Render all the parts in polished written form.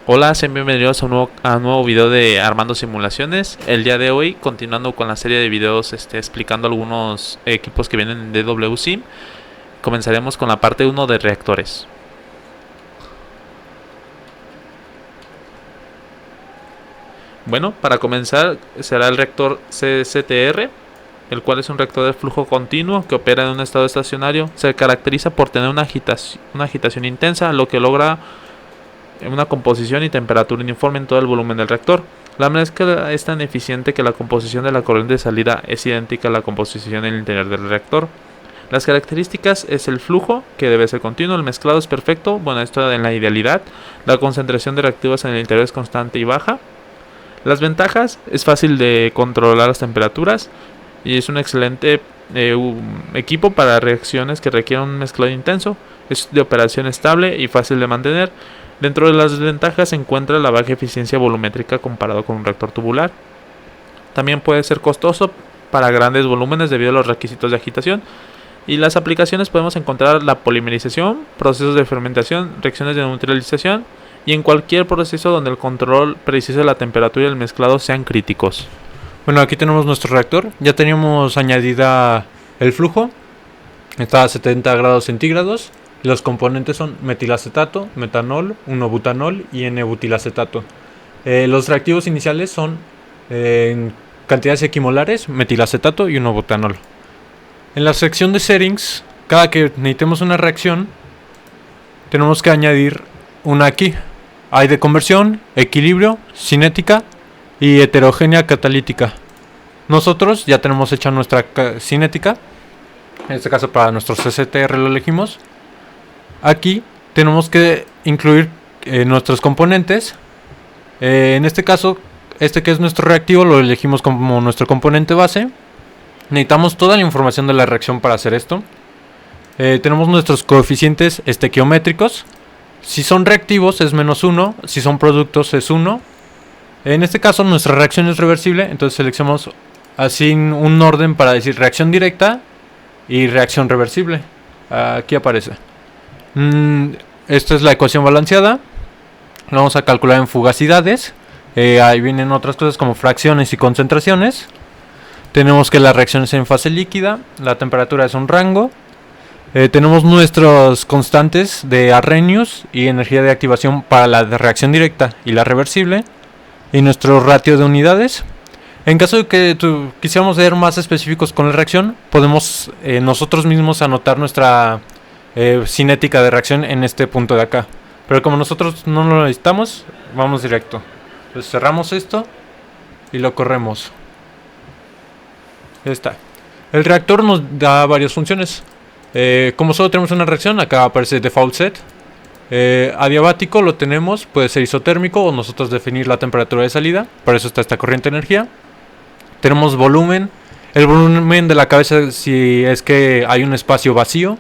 Hola, sean bienvenidos a un nuevo video de Armando Simulaciones. El día de hoy, continuando con la serie de videos explicando algunos equipos que vienen en DWSim, comenzaremos con la parte 1 de reactores. Bueno, para comenzar será el reactor CCTR, el cual es un reactor de flujo continuo que opera en un estado estacionario. Se caracteriza por tener una agitación intensa, lo que logra una composición y temperatura uniforme en todo el volumen del reactor. La mezcla es tan eficiente que la composición de la corriente de salida es idéntica a la composición en el interior del reactor. Las características es el flujo, que debe ser continuo, el mezclado es perfecto, bueno, esto en la idealidad, la concentración de reactivos en el interior es constante y baja. Las ventajas, es fácil de controlar las temperaturas y es un excelente equipo para reacciones que requieren un mezclado intenso, es de operación estable y fácil de mantener. Dentro de las desventajas se encuentra la baja eficiencia volumétrica comparado con un reactor tubular. También puede ser costoso para grandes volúmenes debido a los requisitos de agitación. Y las aplicaciones podemos encontrar la polimerización, procesos de fermentación, reacciones de neutralización y en cualquier proceso donde el control preciso de la temperatura y el mezclado sean críticos. Bueno, aquí tenemos nuestro reactor. Ya teníamos añadida el flujo. Está a 70 grados centígrados. Los componentes son metilacetato, metanol, 1-butanol y N-butilacetato. Los reactivos iniciales son en cantidades equimolares, metilacetato y 1-butanol. En la sección de settings, cada que necesitemos una reacción, tenemos que añadir una aquí. Hay de conversión, equilibrio, cinética y heterogénea catalítica. Nosotros ya tenemos hecha nuestra cinética. En este caso para nuestro CCTR lo elegimos. Aquí tenemos que incluir nuestros componentes. En este caso, este que es nuestro reactivo lo elegimos como nuestro componente base. Necesitamos toda la información de la reacción para hacer esto. Tenemos nuestros coeficientes estequiométricos. Si son reactivos es -1, si son productos es 1. En este caso nuestra reacción es reversible, entonces seleccionamos así un orden para decir reacción directa y reacción reversible. Aquí aparece. Esta es la ecuación balanceada. Lo vamos a calcular en fugacidades. Ahí vienen otras cosas como fracciones y concentraciones. Tenemos que la reacción es en fase líquida. La temperatura es un rango. Tenemos nuestros constantes de Arrhenius y energía de activación para la reacción directa y la reversible. Y nuestro ratio de unidades. En caso de que quisiéramos ser más específicos con la reacción, podemos nosotros mismos anotar nuestra cinética de reacción en este punto de acá. Pero como nosotros no lo necesitamos, vamos directo. Entonces cerramos esto y lo corremos. Ya está. El reactor nos da varias funciones. Como solo tenemos una reacción, acá aparece default set. Adiabático lo tenemos, puede ser isotérmico o nosotros definir la temperatura de salida. Para eso está esta corriente de energía. Tenemos volumen. El volumen de la cabeza si es que hay un espacio vacío.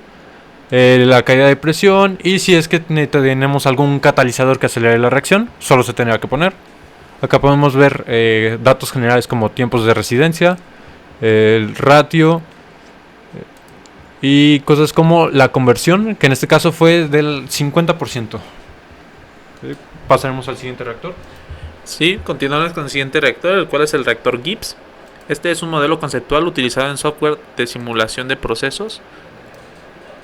La caída de presión. Y si es que tenemos algún catalizador que acelere la reacción, solo se tendría que poner. Acá podemos ver datos generales como tiempos de residencia, el ratio y cosas como la conversión, que en este caso fue del 50%. Pasaremos al siguiente reactor. Sí, continuamos con el siguiente reactor, el cual es el reactor Gibbs. Este es un modelo conceptual utilizado en software de simulación de procesos,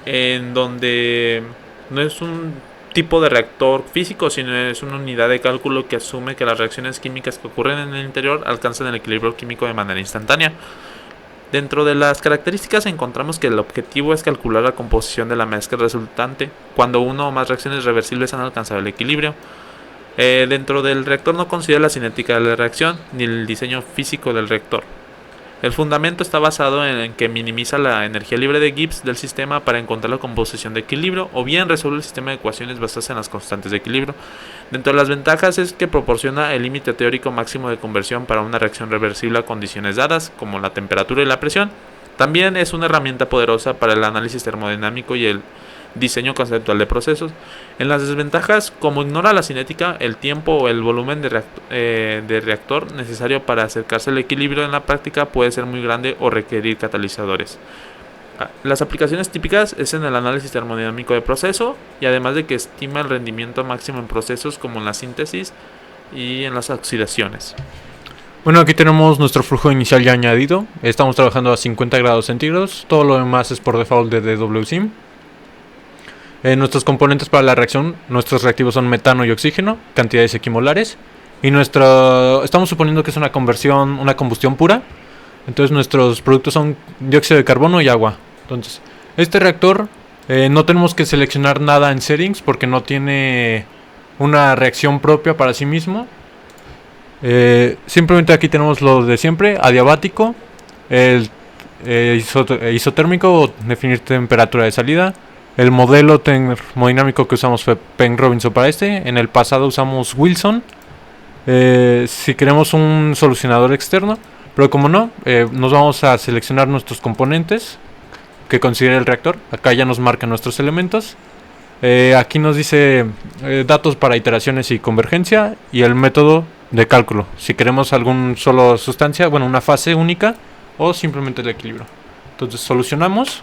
en donde no es un tipo de reactor físico, sino es una unidad de cálculo que asume que las reacciones químicas que ocurren en el interior alcanzan el equilibrio químico de manera instantánea. Dentro de las características encontramos que el objetivo es calcular la composición de la mezcla resultante cuando una o más reacciones reversibles han alcanzado el equilibrio. Dentro del reactor no considera la cinética de la reacción ni el diseño físico del reactor. El fundamento está basado en que minimiza la energía libre de Gibbs del sistema para encontrar la composición de equilibrio o bien resuelve el sistema de ecuaciones basadas en las constantes de equilibrio. Dentro de las ventajas es que proporciona el límite teórico máximo de conversión para una reacción reversible a condiciones dadas como la temperatura y la presión. También es una herramienta poderosa para el análisis termodinámico y el diseño conceptual de procesos. En las desventajas, como ignora la cinética, el tiempo o el volumen de reactor necesario para acercarse al equilibrio en la práctica puede ser muy grande o requerir catalizadores. Las aplicaciones típicas es en el análisis termodinámico de proceso y además de que estima el rendimiento máximo en procesos como en la síntesis y en las oxidaciones. Bueno, aquí tenemos nuestro flujo inicial ya añadido. Estamos trabajando a 50 grados centígrados. Todo lo demás es por default de DWSIM. Nuestros componentes para la reacción, nuestros reactivos son metano y oxígeno, cantidades equimolares. Y estamos suponiendo que es una combustión pura. Entonces nuestros productos son dióxido de carbono y agua. Entonces, este reactor no tenemos que seleccionar nada en settings porque no tiene una reacción propia para sí mismo. Simplemente aquí tenemos lo de siempre: adiabático, el isotérmico o definir temperatura de salida. El modelo termodinámico que usamos fue Penn Robinson para este. En el pasado usamos Wilson. Si queremos un solucionador externo, pero como no, nos vamos a seleccionar nuestros componentes que considera el reactor. Acá ya nos marcan nuestros elementos. Aquí nos dice datos para iteraciones y convergencia y el método de cálculo. Si queremos algún solo sustancia, bueno, una fase única o simplemente el equilibrio. Entonces solucionamos.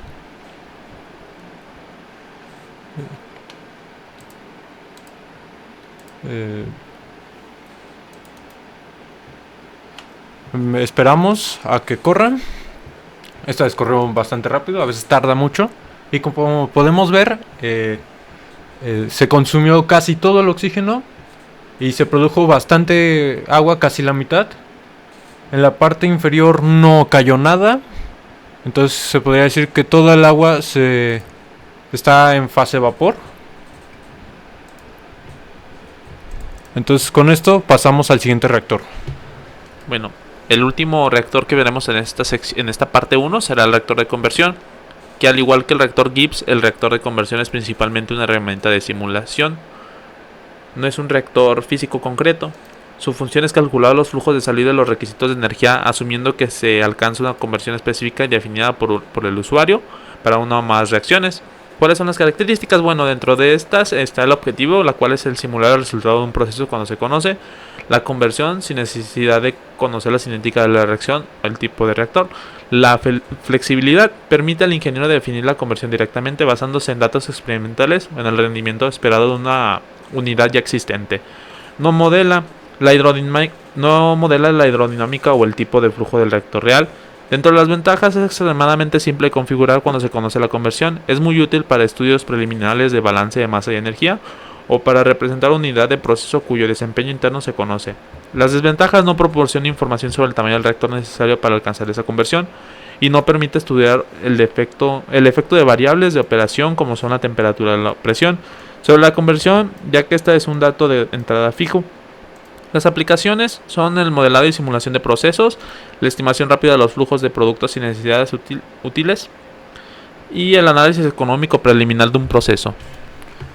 Esperamos a que corran. Esta vez corrió bastante rápido, a veces tarda mucho. Y como podemos ver, se consumió casi todo el oxígeno y se produjo bastante agua, casi la mitad. En la parte inferior no cayó nada. Entonces se podría decir que toda el agua está en fase vapor. Entonces con esto pasamos al siguiente reactor. Bueno, el último reactor que veremos en esta parte 1 será el reactor de conversión, que al igual que el reactor Gibbs, el reactor de conversión es principalmente una herramienta de simulación. No es un reactor físico concreto. Su función es calcular los flujos de salida y los requisitos de energía, asumiendo que se alcanza una conversión específica y definida por el usuario para una o más reacciones. ¿Cuáles son las características? Bueno, dentro de estas está el objetivo, la cual es el simular el resultado de un proceso cuando se conoce. La conversión sin necesidad de conocer la cinética de la reacción o el tipo de reactor. La flexibilidad permite al ingeniero definir la conversión directamente basándose en datos experimentales o en el rendimiento esperado de una unidad ya existente. No modela la hidrodinámica o el tipo de flujo del reactor real. Dentro de las ventajas, es extremadamente simple de configurar cuando se conoce la conversión. Es muy útil para estudios preliminares de balance de masa y energía o para representar una unidad de proceso cuyo desempeño interno se conoce. Las desventajas: no proporciona información sobre el tamaño del reactor necesario para alcanzar esa conversión y no permite estudiar el efecto de variables de operación como son la temperatura y la presión sobre la conversión, ya que esta es un dato de entrada fijo. Las aplicaciones son el modelado y simulación de procesos, la estimación rápida de los flujos de productos y necesidades útiles y el análisis económico preliminar de un proceso.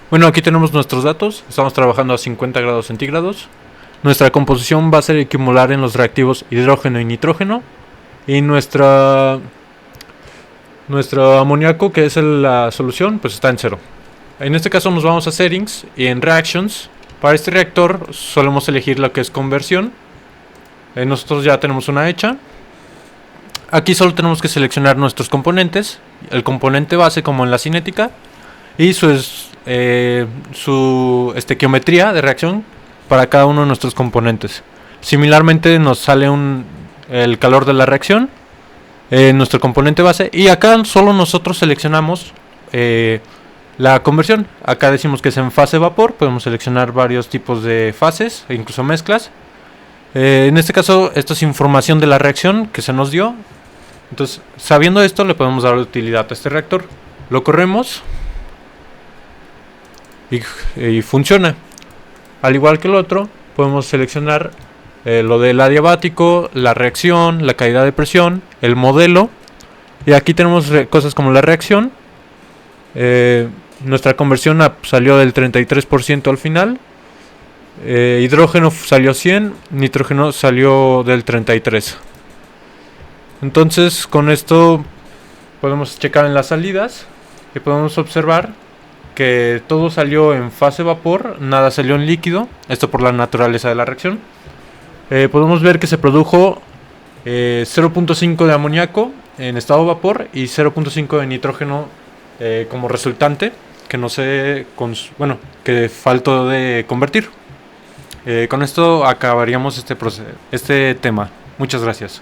Bueno, aquí tenemos nuestros datos. Estamos trabajando a 50 grados centígrados. Nuestra composición va a ser equimolar en los reactivos hidrógeno y nitrógeno. Y nuestro amoníaco, que es la solución, pues está en 0. En este caso nos vamos a settings y en reactions. Para este reactor solemos elegir lo que es conversión. Nosotros ya tenemos una hecha. Aquí solo tenemos que seleccionar nuestros componentes. El componente base como en la cinética. Y su estequiometría de reacción para cada uno de nuestros componentes. Similarmente nos sale el calor de la reacción, nuestro componente base. Y acá solo nosotros seleccionamos la conversión. Acá decimos que es en fase vapor. Podemos seleccionar varios tipos de fases e incluso mezclas. En este caso, esto es información de la reacción que se nos dio. Entonces, sabiendo esto, le podemos dar utilidad a este reactor. Lo corremos y funciona. Al igual que el otro, podemos seleccionar lo del adiabático, la reacción, la caída de presión, el modelo. Y aquí tenemos cosas como la reacción. Nuestra conversión salió del 33% al final. Hidrógeno salió 100, nitrógeno salió del 33. Entonces con esto podemos checar en las salidas y podemos observar que todo salió en fase vapor, nada salió en líquido. Esto por la naturaleza de la reacción. Podemos ver que se produjo 0.5 de amoníaco en estado vapor y 0.5 de nitrógeno como resultante que no sé, que faltó de convertir. Con esto acabaríamos este tema. Muchas gracias.